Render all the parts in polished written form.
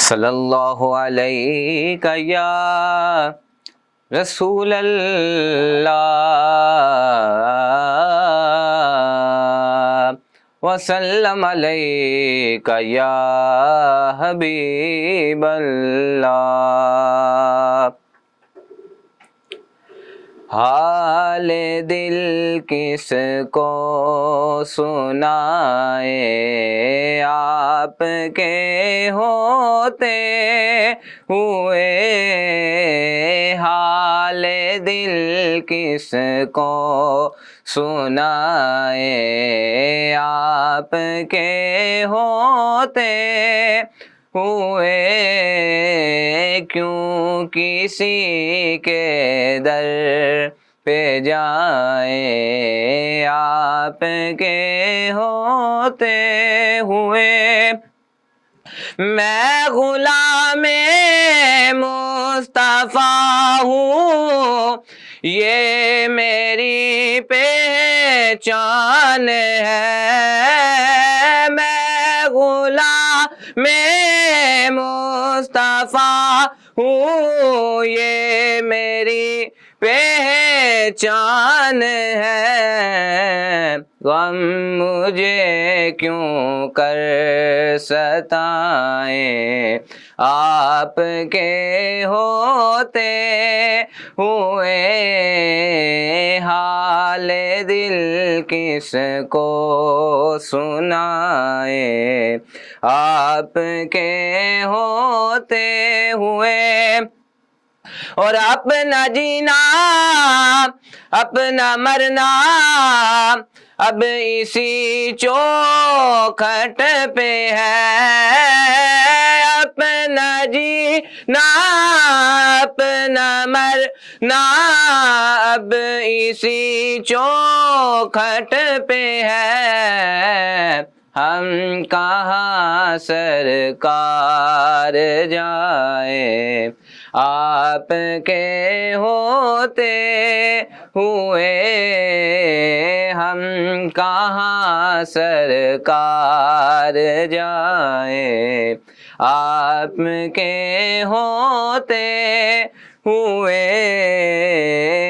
صلی اللہ علیہ یا رسول اللہ وسلم علیک یا حبیب اللہ۔ حال دل کس کو سنائے، آپ کے ہوتے ہوئے۔ حال دل کس کو سنائے، آپ کے ہوتے ہوئے۔ کیوں کسی کے در پہ جائیں، آپ کے ہوتے ہوئے۔ میں غلام مصطفیٰ ہوں، یہ میری پہچان ہے۔ میں غلام مصطفیٰ ہوں، یہ میری پہچان ہے۔ غم مجھے کیوں کر ستائیں، آپ کے ہوتے ہوئے۔ حال دل کس کو سنائیں، آپ کے ہوتے ہوئے۔ اور اپنا جینا اپنا مرنا اب اسی چوکھٹ پہ ہے۔ اپنا جینا اپنا مرنا اب اسی چوکھٹ پہ ہے۔ ہم کہاں سرکار جائیں، آپ کے ہوتے ہوئے۔ ہم کہاں سرکار جائیں، آپ کے ہوتے ہوئے۔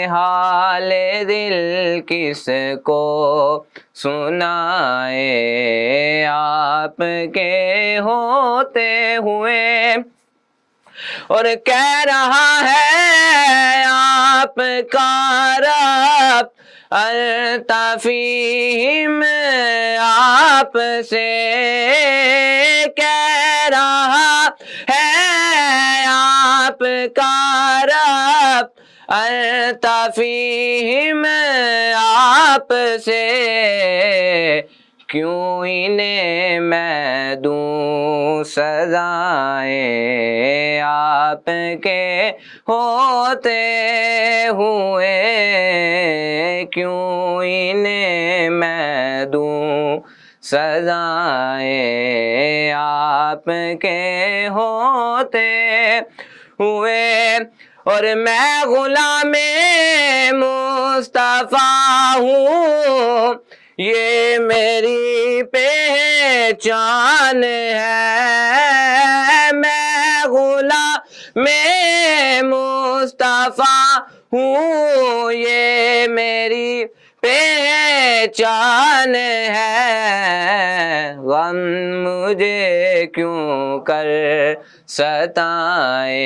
حال دل کس کو سنائیں، آپ کے ہوتے ہوئے۔ اور کہہ رہا ہے آپ کا رب التفیم آپ سے، کہہ رہا ہے آپ کا رب التفیم آپ سے۔ کیوں انہیں میں دوں سزائیں، آپ کے ہوتے ہوئے۔ کیوں انہیں میں دوں سزائیں، آپ کے ہوتے ہوئے۔ اور میں غلام مصطفیٰ ہوں، یہ میری پہچان ہے۔ میں غلام مصطفیٰ ہوں، یہ میری پہچان ہے۔ غم مجھے کیوں کر ستائیں،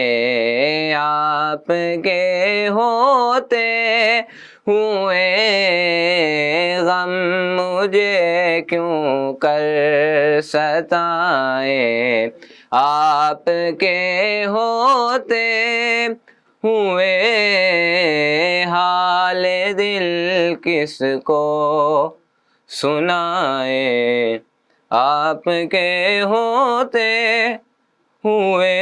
آپ کے ہوتے ہوئے۔ غم مجھے کیوں کر ستائیں، آپ کے ہوتے ہوئے۔ حال دل کس کو سنائیں، آپ کے ہوتے ہوئے۔